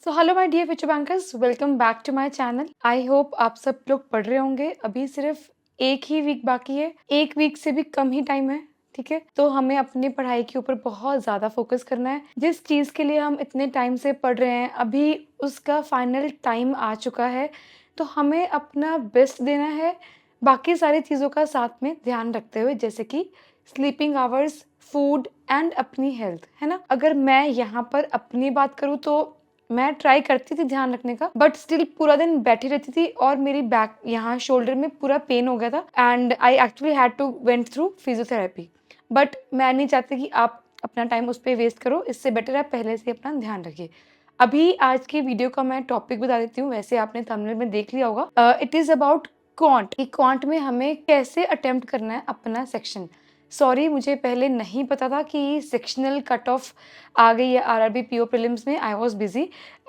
So hello my dear future bankers, welcome back to my channel. I hope आप सब लोग पढ़ रहे होंगे। अभी सिर्फ एक ही वीक बाकी है, एक वीक से भी कम ही टाइम है। ठीक है, तो हमें अपनी पढ़ाई के ऊपर बहुत ज़्यादा फोकस करना है। जिस चीज़ के लिए हम इतने टाइम से पढ़ रहे हैं, अभी उसका फाइनल टाइम आ चुका है, तो हमें अपना बेस्ट देना है। बाकी सारी चीज़ों का साथ में ध्यान रखते हुए, जैसे कि स्लीपिंग आवर्स, फूड एंड अपनी हेल्थ, है ना। अगर मैं यहाँ पर अपनी बात करूँ तो मैं ट्राई करती थी ध्यान रखने का, बट स्टिल पूरा दिन बैठी रहती थी और मेरी बैक यहाँ शोल्डर में पूरा पेन हो गया था and I actually had to went through physiotherapy. But मैं नहीं चाहती कि आप अपना टाइम उस पर वेस्ट करो, इससे बेटर है पहले से अपना ध्यान रखिए। अभी आज की वीडियो का मैं टॉपिक बता देती हूँ, वैसे आपने थंबनेल में देख लिया होगा। It is about quant. Quant में हमें कैसे अटेम्प्ट करना है अपना सेक्शन। सॉरी, मुझे पहले नहीं पता था कि सेक्शनल कट ऑफ आ गई है आरआरबी पीओ प्रीलिम्स में। I was busy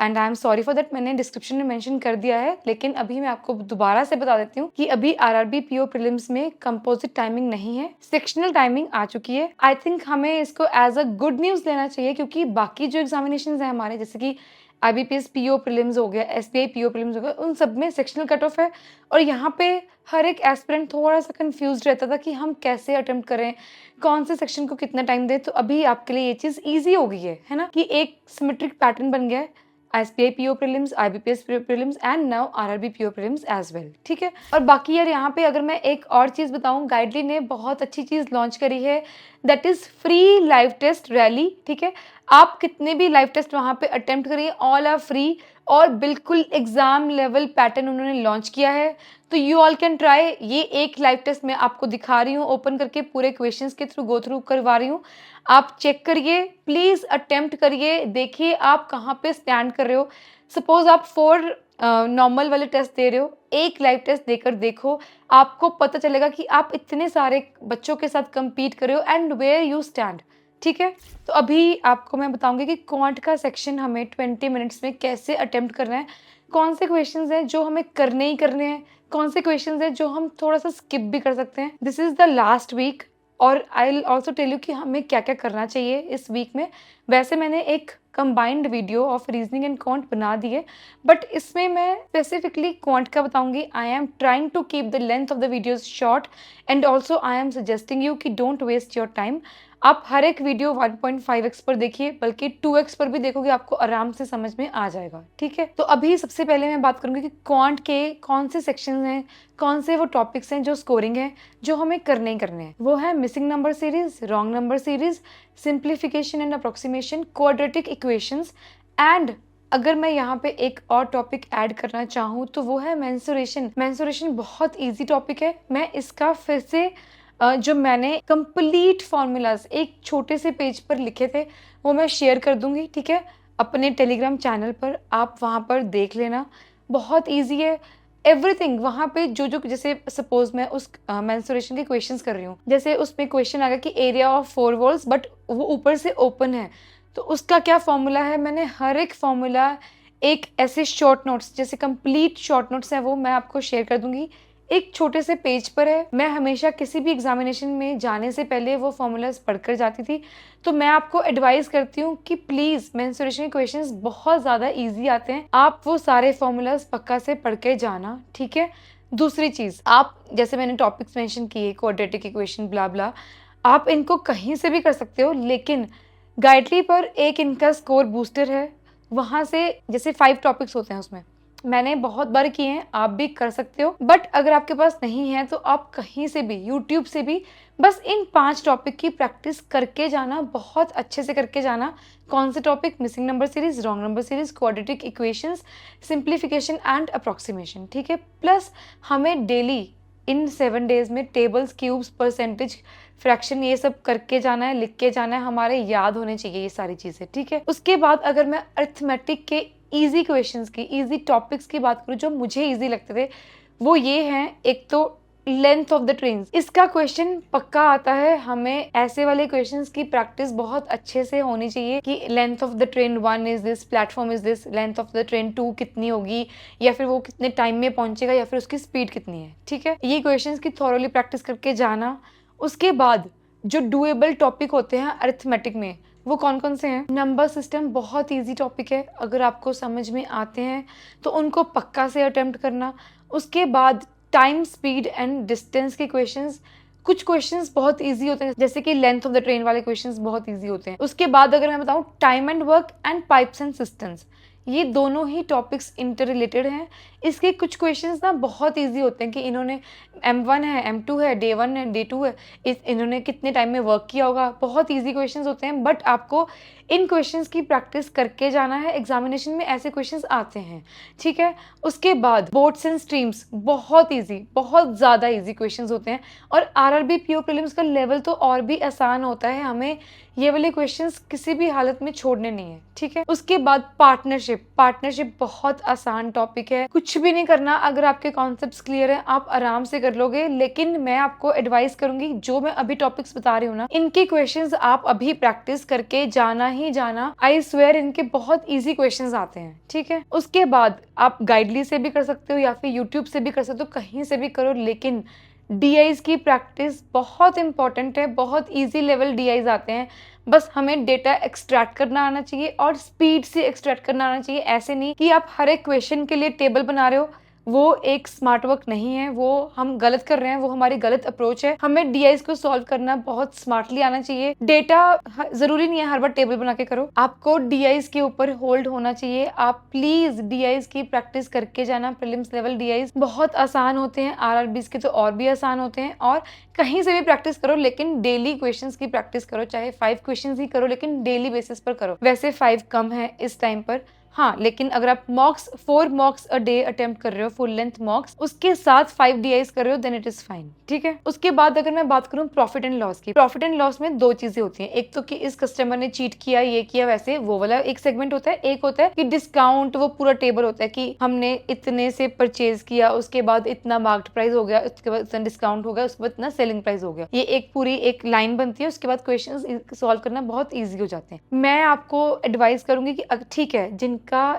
and I am sorry for that. मैंने डिस्क्रिप्शन में मेंशन कर दिया है, लेकिन अभी मैं आपको दोबारा से बता देती हूँ कि अभी आरआरबी पीओ प्रीलिम्स में कंपोजिट टाइमिंग नहीं है, सेक्शनल टाइमिंग आ चुकी है। आई थिंक हमें इसको एज अ गुड न्यूज़ लेना चाहिए, क्योंकि बाकी जो एग्जामिनेशन है हमारे, जैसे कि IBPS पीओ प्रीलिम्स हो गया, SBI पीओ प्रीलिम्स हो गया, उन सब में सेक्शनल कट ऑफ है। और यहाँ पे हर एक एस्पिरेंट थोड़ा सा कंफ्यूज रहता था कि हम कैसे अटेम्प्ट करें, कौन से सेक्शन को कितना टाइम दें। तो अभी आपके लिए ये चीज़ ईजी हो गई है ना, कि एक सिमेट्रिक पैटर्न बन गया है। SBI PO prelims, IBPS prelims and now RRB PO prelims as well. ठीक है, और बाकी यार यहाँ पे अगर मैं एक और चीज़ बताऊँ, गाइडली ने बहुत अच्छी चीज़ लॉन्च करी है, that is free live test rally. ठीक है, आप कितने भी लाइव टेस्ट वहाँ पे अटेम्प्ट करिए, ऑल आर फ्री, और बिल्कुल एग्जाम लेवल पैटर्न उन्होंने लॉन्च किया है। तो यू ऑल कैन ट्राई। ये एक लाइव टेस्ट मैं आपको दिखा रही हूँ, ओपन करके पूरे क्वेश्चंस के थ्रू गो थ्रू करवा रही हूँ। आप चेक करिए, प्लीज अटेम्प्ट करिए, देखिए आप कहाँ पे स्टैंड कर रहे हो। सपोज आप 4 नॉर्मल वाले टेस्ट दे रहे हो, एक लाइव टेस्ट देकर देखो, आपको पता चलेगा कि आप इतने सारे बच्चों के साथ compete कर रहे हो एंड वेयर यू स्टैंड। ठीक है, तो अभी आपको मैं बताऊंगी कि क्वांट का सेक्शन हमें 20 मिनट्स में कैसे अटेम्प्ट करना है, कौन से क्वेश्चंस हैं जो हमें करने ही करने हैं, कौन से क्वेश्चंस हैं जो हम थोड़ा सा स्किप भी कर सकते हैं। This is the last week, और I will also tell you कि हमें क्या क्या करना चाहिए इस वीक में। वैसे मैंने एक combined video of reasoning and quant बना दी है, बट इसमें मैं स्पेसिफिकली क्वांट का बताऊंगी। I am trying to keep the length of the videos short and also I am suggesting you कि डोंट वेस्ट योर टाइम। आप हर एक वीडियो 1.5x पर देखिए, बल्कि 2x पर भी देखोगे, आपको आराम से समझ में आ जाएगा। ठीक है, तो अभी सबसे पहले मैं बात करूंगी कि क्वांट के कौन से सेक्शंस हैं, कौन से वो टॉपिक्स हैं जो स्कोरिंग है, जो हमें करने ही करने हैं। वो है missing number series, wrong number series, simplification and approximation, quadratic equations, and अगर मैं यहाँ पे एक और टॉपिक ऐड करना चाहूँ तो वो है मेंसुरेशन। मेंसुरेशन बहुत इजी टॉपिक है। मैं इसका फिर से जो मैंने कंप्लीट फॉर्मूलाज एक छोटे से पेज पर लिखे थे, वो मैं शेयर कर दूंगी। ठीक है, अपने टेलीग्राम चैनल पर, आप वहाँ पर देख लेना। बहुत इजी है एवरीथिंग। वहाँ पे जो जो, जैसे सपोज मैं उस मेंसुरेशन के क्वेश्चंस कर रही हूँ, जैसे उसमें क्वेश्चन आ गया कि एरिया ऑफ 4 वॉल्स बट वो ऊपर से ओपन है, तो उसका क्या फॉर्मूला है। मैंने हर एक फॉर्मूला एक ऐसे शॉर्ट नोट्स, जैसे कंप्लीट शॉर्ट नोट्स हैं, वो मैं आपको शेयर कर दूंगी, एक छोटे से पेज पर है। मैं हमेशा किसी भी एग्जामिनेशन में जाने से पहले वो फॉर्मूलाज पढ़कर जाती थी। तो मैं आपको एडवाइस करती हूँ कि प्लीज, मेंसुरेशन के क्वेश्चंस बहुत ज्यादा इजी आते हैं, आप वो सारे फॉर्मूलाज पक्का से पढ़ के जाना। ठीक है, दूसरी चीज, आप जैसे मैंने टॉपिक्स मेंशन किए, क्वाड्रेटिक इक्वेशन, ब्ला ब्ला, आप इनको कहीं से भी कर सकते हो, लेकिन गाइडली पर एक इनका स्कोर बूस्टर है, वहां से जैसे 5 टॉपिक्स होते हैं, उसमें मैंने बहुत बार किए हैं, आप भी कर सकते हो। बट अगर आपके पास नहीं है तो आप कहीं से भी, यूट्यूब से भी, बस इन 5 टॉपिक की प्रैक्टिस करके जाना, बहुत अच्छे से करके जाना। कौन से topic? Missing number series, wrong number series, quadratic equations, simplification and approximation. ठीक है, प्लस हमें डेली इन 7 डेज में टेबल्स, क्यूब्स, परसेंटेज, फ्रैक्शन, ये सब करके जाना है, लिख के जाना है, हमारे याद होने चाहिए ये सारी चीजें। ठीक है, उसके बाद अगर मैं अरिथमेटिक के इजी क्वेश्चंस की, इजी टॉपिक्स की बात करूँ जो मुझे इजी लगते थे, वो ये हैं। एक तो लेंथ ऑफ द ट्रेन्स, इसका क्वेश्चन पक्का आता है। हमें ऐसे वाले क्वेश्चंस की प्रैक्टिस बहुत अच्छे से होनी चाहिए कि length of the train 1 is this, platform is this, length of the train 2 कितनी होगी, या फिर वो कितने टाइम में पहुंचेगा, या फिर उसकी स्पीड कितनी है। ठीक है, ये क्वेश्चंस की थॉरोली प्रैक्टिस करके जाना। उसके बाद जो डुएबल टॉपिक होते हैं अरिथमेटिक में, वो कौन कौन से हैं? नंबर सिस्टम बहुत ईजी टॉपिक है, अगर आपको समझ में आते हैं तो उनको पक्का से अटेम्प्ट करना। उसके बाद टाइम, स्पीड एंड डिस्टेंस के क्वेश्चंस, कुछ क्वेश्चंस बहुत इजी होते हैं, जैसे कि लेंथ ऑफ द ट्रेन वाले क्वेश्चंस बहुत इजी होते हैं। उसके बाद अगर मैं बताऊं, time and work and pipes and systems, ये दोनों ही टॉपिक्स इंटर रिलेटेड हैं। इसके कुछ क्वेश्चंस ना बहुत इजी होते हैं कि इन्होंने M1 है, M2 है, Day 1 है, Day 2 है, इन्होंने कितने टाइम में वर्क किया होगा। बहुत इजी क्वेश्चंस होते हैं, बट आपको इन क्वेश्चंस की प्रैक्टिस करके जाना है। एग्जामिनेशन में ऐसे क्वेश्चंस आते हैं, ठीक है। उसके बाद बोट्स एंड स्ट्रीम्स, बहुत इजी, बहुत ज़्यादा इजी क्वेश्चंस होते हैं। और RRB PO प्रीलिम्स का लेवल तो और भी आसान होता है, हमें ये वाले क्वेश्चंस किसी भी हालत में छोड़ने नहीं है, ठीक है। उसके बाद पार्टनरशिप बहुत आसान टॉपिक है, कुछ भी नहीं करना। अगर आपके कॉन्सेप्ट्स क्लियर है, आप आराम से कर लोगे। लेकिन मैं आपको एडवाइस करूंगी, जो मैं अभी टॉपिक्स बता रही हूँ ना, इनके क्वेश्चंस आप अभी प्रैक्टिस करके जाना ही जाना। आई स्वेयर, इनके बहुत ईजी क्वेश्चंस आते हैं, ठीक है। उसके बाद आप गाइडली से भी कर सकते हो या फिर यूट्यूब से भी कर सकते हो, कहीं से भी करो। लेकिन DIs की प्रैक्टिस बहुत इंपॉर्टेंट है, बहुत इजी लेवल DIs आते हैं। बस हमें डेटा एक्सट्रैक्ट करना आना चाहिए और स्पीड से एक्सट्रैक्ट करना आना चाहिए। ऐसे नहीं कि आप हर एक क्वेश्चन के लिए टेबल बना रहे हो, वो एक स्मार्ट वर्क नहीं है, वो हम गलत कर रहे हैं, वो हमारी गलत अप्रोच है। हमें DIs को सॉल्व करना बहुत स्मार्टली आना चाहिए। डेटा जरूरी नहीं है हर बार टेबल बना के करो, आपको DIs के ऊपर होल्ड होना चाहिए। आप प्लीज DIs की प्रैक्टिस करके जाना। प्रीलिम्स लेवल DIs बहुत आसान होते हैं, RRBs के तो और भी आसान होते हैं। और कहीं से भी प्रैक्टिस करो, लेकिन डेली क्वेश्चंस की प्रैक्टिस करो, चाहे 5 क्वेश्चंस ही करो, लेकिन डेली बेसिस पर करो। वैसे 5 कम है इस टाइम पर, हाँ, लेकिन अगर आप 4 मॉक्स अ डे अटेम्प्ट कर रहे हो, फुल लेंथ मॉक्स, उसके साथ 5 DIs कर रहे हो, देन इट इज फाइन, ठीक है। उसके बाद अगर मैं बात करूं प्रॉफिट एंड लॉस की, प्रॉफिट एंड लॉस में 2 चीजें होती हैं। एक तो कि इस कस्टमर ने चीट किया, ये किया, वैसे वो वाला एक सेगमेंट होता है। एक होता है कि डिस्काउंट, वो पूरा टेबल होता है कि हमने इतने से परचेज किया, उसके बाद इतना मार्क्ड प्राइस हो गया, उसके बाद इतना डिस्काउंट हो गया, उसके बाद इतना सेलिंग प्राइस हो गया। ये एक पूरी एक लाइन बनती है। उसके बाद क्वेश्चन सॉल्व करना बहुत ईजी हो जाते हैं। मैं आपको एडवाइस करूंगी कि ठीक है,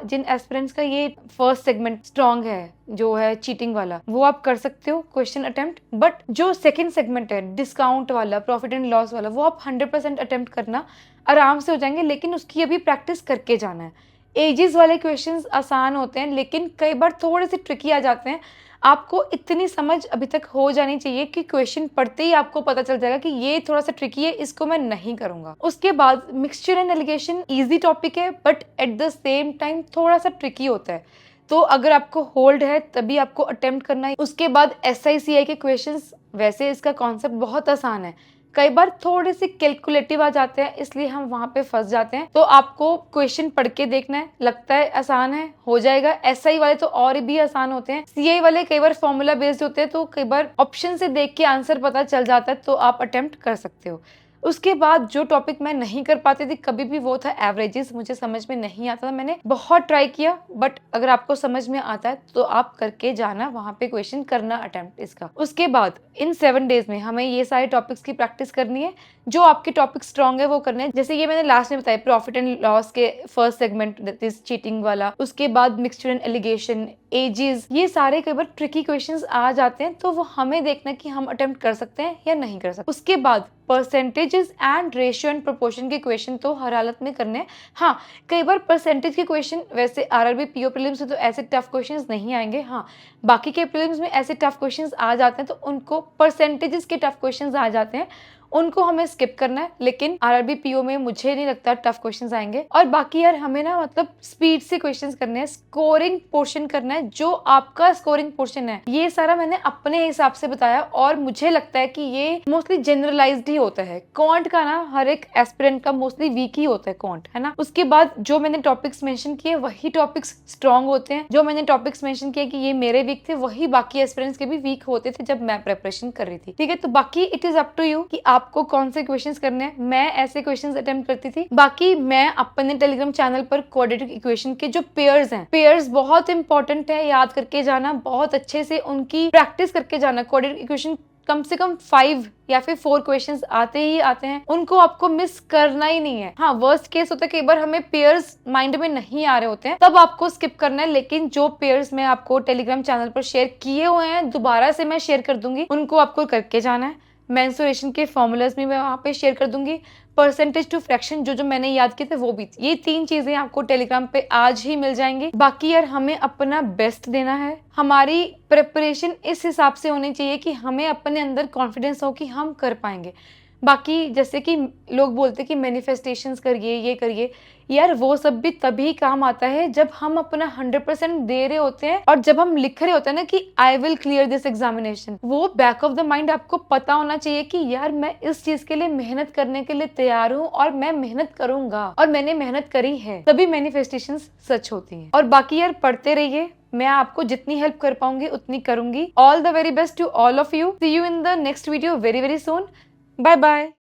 जिन एस्पिरेंट्स का ये फर्स्ट सेगमेंट स्ट्रॉन्ग है, जो है चीटिंग वाला, वो आप कर सकते हो क्वेश्चन अटेम्प्ट। बट जो सेकंड सेगमेंट है, डिस्काउंट वाला, प्रॉफिट एंड लॉस वाला, वो आप 100% अटेम्प्ट करना, आराम से हो जाएंगे। लेकिन उसकी अभी प्रैक्टिस करके जाना है। एजेस वाले क्वेश्चंस आसान होते हैं, लेकिन कई बार थोड़े से ट्रिकी आ जाते हैं। आपको इतनी समझ अभी तक हो जानी चाहिए कि क्वेश्चन पढ़ते ही आपको पता चल जाएगा कि ये थोड़ा सा ट्रिकी है, इसको मैं नहीं करूंगा। उसके बाद mixture and alligation easy topic है, but at the same time थोड़ा सा ट्रिकी होता है। तो अगर आपको होल्ड है तभी आपको अटेम्प्ट करना है। उसके बाद SICI के क्वेश्चंस, वैसे इसका कॉन्सेप्ट बहुत आसान है, कई बार थोड़े से कैलकुलेटिव आ जाते हैं, इसलिए हम वहां पे फंस जाते हैं। तो आपको क्वेश्चन पढ़ के देखना है, लगता है आसान है, हो जाएगा। SI वाले तो और भी आसान होते हैं। CI वाले कई बार फॉर्मूला बेस्ड होते हैं, तो कई बार ऑप्शन से देख के आंसर पता चल जाता है, तो आप अटेम्प्ट कर सकते हो। उसके बाद जो टॉपिक मैं नहीं कर पाती थी कभी भी, वो था एवरेजेस। मुझे समझ में नहीं आता था, मैंने बहुत ट्राई किया, बट अगर आपको समझ में आता है तो आप करके जाना, वहां पे क्वेश्चन करना अटेम्प्ट इसका। उसके बाद इन 7 डेज में हमें ये सारे टॉपिक्स की प्रैक्टिस करनी है। जो आपके टॉपिक स्ट्रॉन्ग है वो करने हैं, जैसे ये मैंने लास्ट में बताया, प्रॉफिट एंड लॉस के first segment, that is cheating वाला। उसके बाद मिक्सचर एंड एलिगेशन, एजेस, ये सारे कई बार ट्रिकी क्वेश्चंस आ जाते हैं, तो वो हमें देखना कि हम अटेम्प्ट कर सकते हैं या नहीं कर सकते। उसके बाद percentages and ratio and proportion के क्वेश्चन तो हर हालत में करने हैं। हाँ, कई बार परसेंटेज के क्वेश्चन, वैसे RRB PO प्रीलिम्स में तो ऐसे टफ क्वेश्चंस नहीं आएंगे। हाँ, बाकी के प्रीलिम्स में ऐसे टफ क्वेश्चंस आ जाते हैं, तो उनको परसेंटेजेस के टफ क्वेश्चंस आ जाते हैं, उनको हमें स्किप करना है। लेकिन RRB PO में मुझे नहीं लगता टफ क्वेश्चंस आएंगे। और बाकी यार हमें ना मतलब स्पीड से क्वेश्चंस करने हैं, स्कोरिंग पोर्शन करना है। जो आपका स्कोरिंग पोर्शन है, ये सारा मैंने अपने हिसाब से बताया, और मुझे लगता है कि ये मोस्टली जनरलाइज्ड ही होता है। क्वांट का ना हर एक एस्पिरेंट का मोस्टली वीक ही होता है क्वांट, है ना। उसके बाद जो मैंने टॉपिक्स मेंशन किए वही टॉपिक्स स्ट्रॉन्ग होते हैं। जो मैंने टॉपिक्स मेंशन किए कि ये मेरे वीक थे, वही बाकी एस्पिरेंट्स के भी वीक होते थे जब मैं प्रिपरेशन कर रही थी, ठीक है। तो बाकी it is up to you कि आपको कौन से क्वेश्चंस करने हैं। मैं ऐसे क्वेश्चंस अटेम्प्ट करती थी। बाकी मैं अपने टेलीग्राम चैनल पर क्वाड्रेटिक इक्वेशन के जो पेयर्स हैं, पेयर्स बहुत इंपॉर्टेंट है, याद करके जाना, बहुत अच्छे से उनकी प्रैक्टिस करके जाना। क्वाड्रेटिक इक्वेशन कम से कम 5 या फिर 4 क्वेश्चंस आते ही आते हैं, उनको आपको मिस करना ही नहीं है। हाँ, वर्स्ट केस होता है कई बार हमें पेयर्स माइंड में नहीं आ रहे होते हैं, तब आपको स्किप करना है। लेकिन जो पेयर्स मैं आपको टेलीग्राम चैनल पर शेयर किए हुए हैं, दोबारा से मैं शेयर कर दूंगी, उनको आपको करके जाना है। मेंसुरेशन के फॉर्मूलाज भी मैं वहां पे शेयर कर दूंगी। परसेंटेज टू फ्रैक्शन जो मैंने याद किए थे वो भी। ये 3 चीजें आपको टेलीग्राम पे आज ही मिल जाएंगी। बाकी यार हमें अपना बेस्ट देना है, हमारी प्रिपरेशन इस हिसाब से होनी चाहिए कि हमें अपने अंदर कॉन्फिडेंस हो कि हम कर पाएंगे। बाकी जैसे कि लोग बोलते कि मैनिफेस्टेशंस करिए, ये करिए, यार वो सब भी तभी काम आता है जब हम अपना 100% दे रहे होते हैं और जब हम लिख रहे होते हैं ना कि I will clear this examination, वो बैक ऑफ द माइंड आपको पता होना चाहिए कि यार मैं इस चीज के लिए मेहनत करने के लिए तैयार हूँ और मैं मेहनत करूंगा और मैंने मेहनत करी है, तभी मैनिफेस्टेशंस सच होती हैं। और बाकी यार पढ़ते रहिए, मैं आपको जितनी हेल्प कर पाऊंगी उतनी करूंगी। All the very best to all of you. See you in the next video very very soon. Bye bye.